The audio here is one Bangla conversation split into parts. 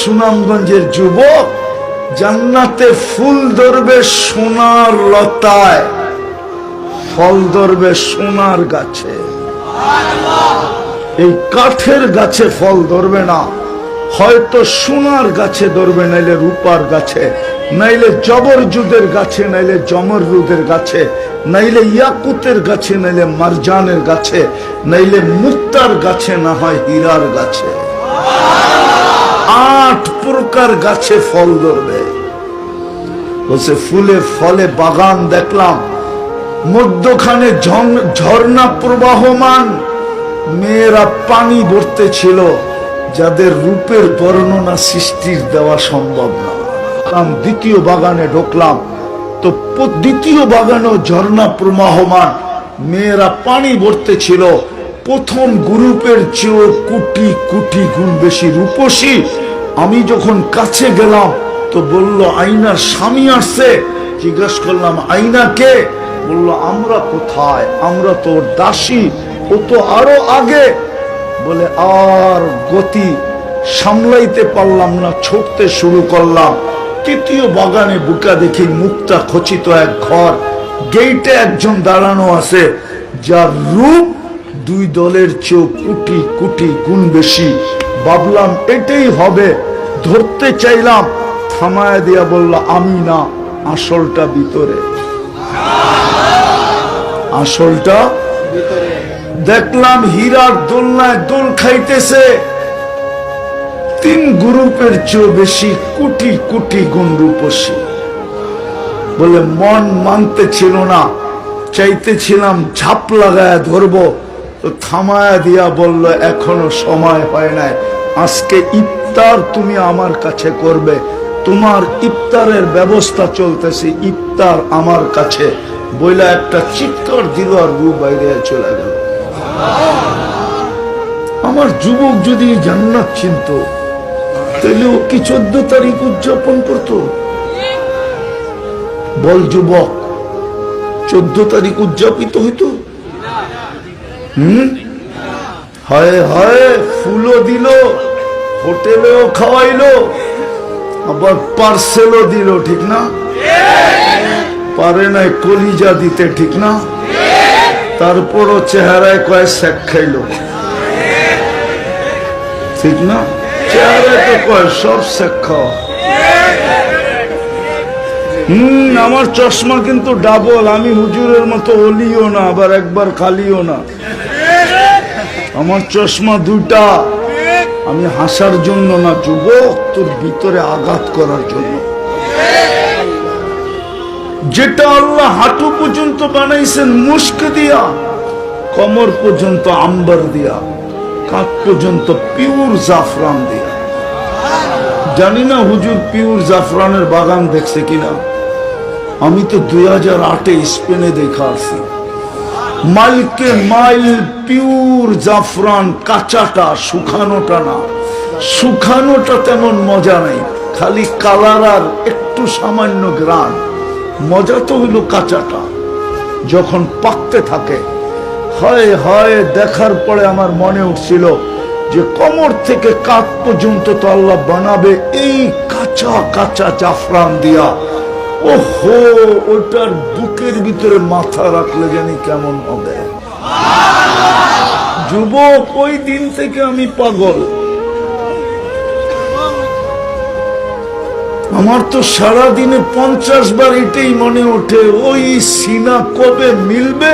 সুনামগঞ্জের যুবক, জান্নাতে ফুল ধরবে সোনার লতায়, ফল ধরবে সোনার গাছে। এই কাঠের গাছে ফল ধরবে না, হয়তো সোনার গাছে ধরবে, নাইলে রূপার গাছে, নাইলে জবরজুদের গাছে, নাইলে জমররুদের গাছে, নাইলে ইয়াকুতের গাছে, নাইলে মারজানের গাছে, নাইলে মুক্তার গাছে, না হয় হীরার গাছে। 8 প্রকার গাছে ফল ধরবে। বলছে ফুলে ফলে বাগান দেখলাম, মধ্যখানে ঝর্ণা প্রবাহমান, মেয়েরা পানি ভরতে ছিল, যাদের রূপের বর্ণনা সৃষ্টির দেওয়া সম্ভব না। দ্বিতীয় বাগানে ঢুকলাম, তো দ্বিতীয় বাগানেও ঝর্ণা প্রবাহমান, মেয়েরা পানি ভরতে ছিল। প্রথম গ্রুপের চেয়েও কোটি কোটি গুণ বেশি রূপসী। আমি যখন কাছে গেলাম তো বলল আইনার স্বামী আসছে। জিজ্ঞাসা করলাম আইনা কে? বলল আমরা কোথায়, আমরা তো দাসী, ও তো আরো আগে। বলে আর গতি সামলাইতে পারলাম না, ছুটতে শুরু করলাম। তৃতীয় বাগানে বুকা দেখি মুক্তা খচিত এক ঘর, গেইটে একজন দাঁড়ানো আছে, যার রূপ 2 দলের চেয়েও কোটি কোটি গুণ বেশি। ভাবলাম এটাই হবে, ধরতে চাইলাম, থামায় দিয়া বলল আমি না, আসলটা ভিতরে, আসলটা দেখলাম হীরার দোলনায় দোল খাইতেছে। 3 গ্রুপের চেয়ে বেশি কোটি কোটি গুণ রূপসী। বলে মন মানতে ছিল না, চাইতেছিলাম ঝাপ লাগায় ধরবো, তো থামায়া দিয়া বলল এখনো সময় হয় নাই, আজকে ইফতার তুমি আমার কাছে করবে, তোমার ইফতারের ব্যবস্থা চলতেছে, ইফতার আমার কাছে। বইলা একটা চিৎকার দিল আর রূপ বাইরে চলে গেল। আমার যুবক যদি জান্নাত চিনত, তাহলে ও কি 14 তারিখ উদযাপন করত? বল যুবক, 14 তারিখ উদযাপিত হইতো? হায় হায়, ফুলও দিল, হোটেলেও খাওয়াইলো, আবার পার্সেলও দিল, ঠিক না? পারে নাই কলিজা দিতে, ঠিক না? তারপরও চেহারায় কয় শেখ খাইল, ঠিক না? চেহারায় তো কয় সব শেখ খাওয়া। আমার চশমা কিন্তু ডাবল, আমি হুজুরের মতো অলিও না, আবার একবার খালিও না। আমার চশমা 2টা। আমি হাসার জন্য না যুবক, তোর ভিতরে আঘাত করার জন্য। যেটা আল্লাহ হাঁটু পর্যন্ত বানাইছেন মুস্ক দিয়া, কমর পর্যন্ত আম্বার দিয়া, কাঁধ পর্যন্ত পিওর জাফরান দিয়া। জানি না হুজুর পিওর জাফরানের বাগান দেখছে কিনা। আমি তো 2008-এ স্পেনে দেখা আসছি, মাইলকে মাইল পিওর জাফরান, কাঁচাটা, শুকানোটা না। শুকানোটা তেমন মজা নাই, খালি কালার আর একটু সামান্য গ্রান। মজা তো হইল কাঁচাটা, যখন পাকতে থাকে। হয় হয় দেখার পরে আমার মনে উঠছিল যে কোমর থেকে কাঁধ পর্যন্ত তো আল্লাহ বানাবে এই কাঁচা কাঁচা জাফরান দিয়া। ওহো, ওটার বুকের ভিতরে মাথা রাখলে জানি কেমন হবে। যুবক, ওই দিন থেকে আমি পাগল। আমার তো সারাদিনে 50 বার এটাই মনে ওঠে, ওই সিনা কবে মিলবে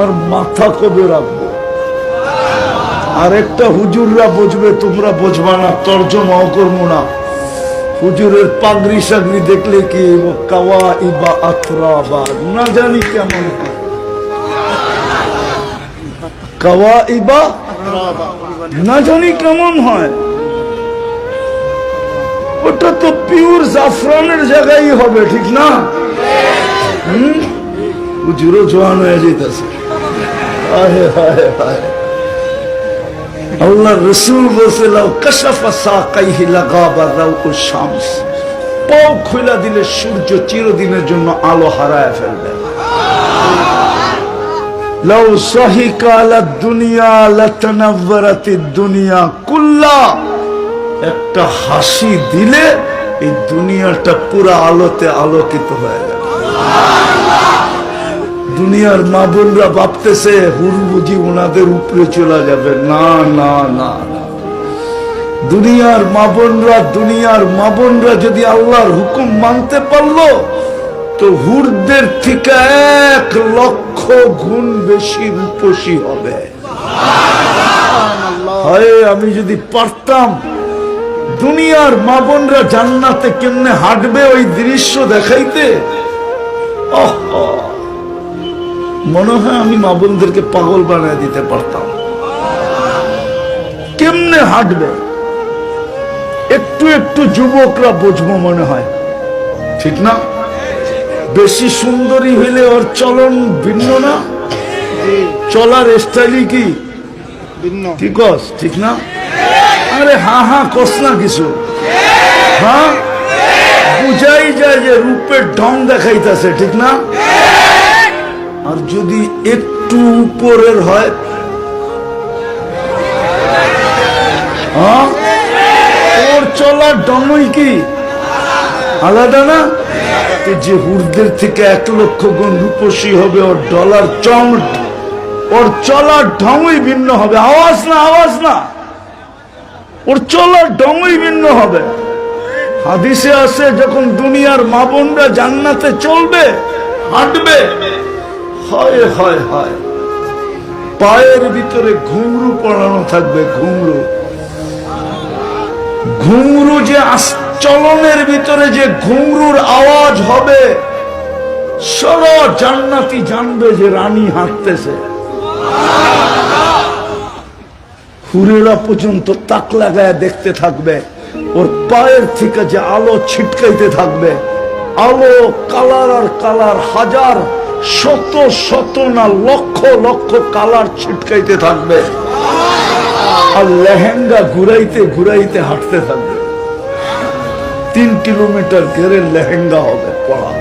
আর মাথা কবে রাখবো। আর একটা হুজুররা বুঝবে, তোমরা বুঝবা না, তর্জমাও করবো না। হুজুরের পাগড়ি সাগড়ি দেখলে কি কাওয়া ইবা আতরাবা, না জানি কেমন হয়। কাওয়া ইবা না জানি কেমন হয়। ওটা তো পিওর জাফরানের জায়গায় হবে, ঠিক না? হুজুরও জোয়ান হয়ে যেতেছে। আল্লাহ রসুল বলছে লাউ কাশাফা সাকাইহি লাগাবা রাউউশ শামস, পাও খুলে দিলে সূর্য চিরদিনের জন্য আলো হারায় ফেলবে। লাউ সাহিকা আলা দুনিয়া লাতানাওয়ারাতিদ দুনিয়া কুল্লা, একটা হাসি দিলে এই দুনিয়াটা পুরা আলোতে আলোকিত হয়ে যাবে। দুনিয়ার মা বোনরা ভাবতেছে হুর বুঝি ওনাদের উপরে চলে যাবে। না না না, দুনিয়ার মা বোনরা যদি আল্লাহর হুকুম মানতে পারলো তো হুরদের থেকে 1,00,000 গুণ বেশি রূপসী হবে। হয় আমি যদি পারতাম দুনিয়ার মা বোনরা জান্নাতে কেমনে হাঁটবে ওই দৃশ্য দেখাইতে, মনে হয় আমি মা বোনদেরকে পাগল বানিয়ে দিতে পারতাম। কেমনে হাঁটবে একটু একটু যুবকরা বুঝবো মনে হয়, ঠিক না? বেশি সুন্দরী হইলে ওর চলন ভিন্ন না, চলার স্টাইলই কি ঠিক ঠিক না? আরে হ্যাঁ হ্যাঁ কস না কিছু, হ্যাঁ বুঝাই যায় যে রূপের ঢং দেখাইতেছে, ঠিক না? আর যদি একটু উপরের হয়, হ্যাঁ ওর চলার ঢংই কি আলাদা না? যে হুরদের থেকে 1,00,000 গুণ রূপসী হবে, ওর ডলার চমট, ওর চলার ঢংই ভিন্ন হবে। আওয়াজ না, ওর চলার ঢংই ভিন্ন হবে। হাদিসে আছে যখন দুনিয়ার মা বোনরা জান্নাতে চলবে, হাঁটবে, হয় হয় হয় পায়ের ভিতরে ঘুংরু পড়ানো থাকবে। ঘুংরু যে চলনের ভিতরে যে ঘুংরুর আওয়াজ হবে, সারা জান্নাতি জানবে যে রানী হাঁটতেছে। হুরেরা পর্যন্ত তাক লাগায় দেখতে থাকবে, ওর পায়ের থেকে যে আলো ছিটকাইতে থাকবে, আলো কালার আর কালার, হাজার শত শত না লক্ষ লক্ষ কালার ছিটকাইতে থাকবে, আর লেহেঙ্গা ঘুরাইতে ঘুরাইতে হাঁটতে থাকবে। 3 কিলোমিটার ঘেরের লেহেঙ্গা হবে পড়া।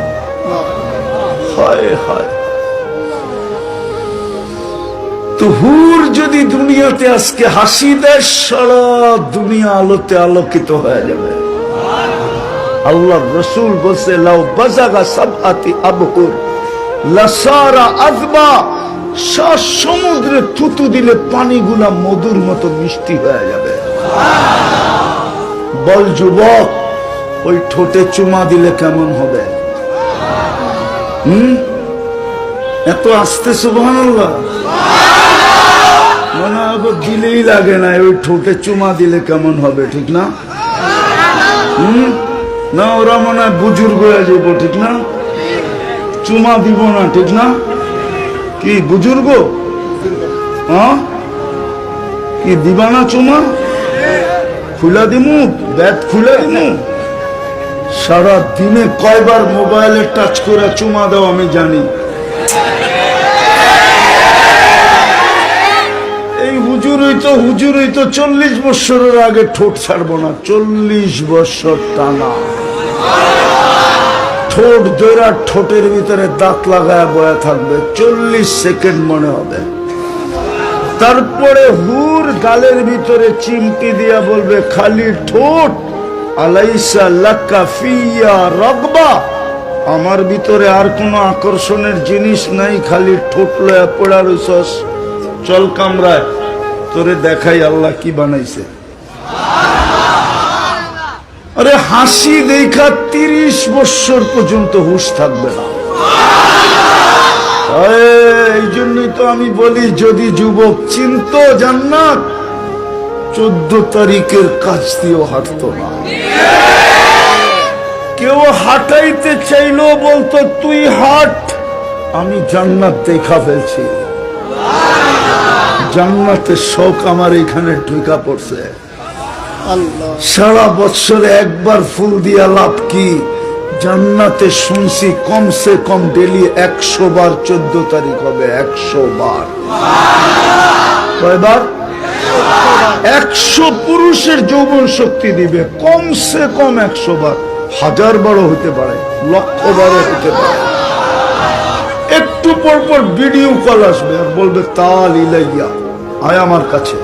হায় হায়, তো হুর যদি দুনিয়াতে আজকে হাসি দেয়, সারা দুনিয়া আলোতে আলোকিত হয়ে যাবে। আল্লাহ রসুল বলছে লাউ বাজাগা সাবআতি আবহুর লাসারা আযবা, সমুদ্রে থুতু দিলে পানিগুলা মধুর মতো মিষ্টি হয়ে যাবে। বল যুবক, ওই ঠোঁটে চুমা দিলে কেমন হবে? এত আস্তে সুবহানাল্লাহ মনে হয় দিলেই লাগে না, ওই ঠোঁটে চুমা দিলে কেমন হবে, ঠিক না? না ওরা মনে হয় বুজুর্গ হয়ে যাবো, ঠিক না? চুমা দিব না, ঠিক না? কি বুজুর্গ? হ্যাঁ কি দিবা না চুমা? খুলা দিমু, ব্যাট খুলে দিমু। সারা দিনে কয়বার মোবাইলে টাচ করে চুমা দাও আমি জানি। এই হুজুরই তো 40 বছরের আগে ঠোঁট ছাড়বো না, 40 বছর টানা ঠোঁট ধরা, ঠোঁটের ভিতরে দাঁত লাগায় বয়া থাকবে, 40 সেকেন্ড মনে হবে। তারপরে হুর গালের ভিতরে চিমটি দিয়া বলবে খালি ঠোঁট, আলাইসা লাকা ফিয়া রাগবা, আমার ভিতরে আর কোনো আকর্ষণের জিনিস নাই, খালি ঠোঁট লয়া পড়া রইছস, চল কামরায় তোরে দেখাই আল্লাহ কি বানাইছে। আরে হাসি দেখা 30 বছর পর্যন্ত হুঁশ থাকবে না। এই জন্যই তো আমি বলি, যদি যুবক চিন্ত জান্নাত 14 তারিখের কাজ দিয়েও হাঁটতো না। কেউ হাঁটাইতে চাইলো, বলতো তুই হাঁট, আমি জান্নাত দেখা ফেলছি। জান্নাতের শোক আমার এখানে ঢুকা পড়ছে। সারা বছরে একবার ফুল দিয়া লাভ কি? জান্নাতে শুনছি কমসে কম ডেলি 100 বার 14 তারিখ হবে, 100 বার। কয়বার? 100 পুরুষের যৌবন শক্তি দিবে, কমসে কম 100 বার, 1000 বারও হতে পারে, 1,00,000 বারও হতে পারে। একটু পর পর ভিডিও কল আসবে আর বলবে তাল ইলাইয়া, আয় আমার কাছে।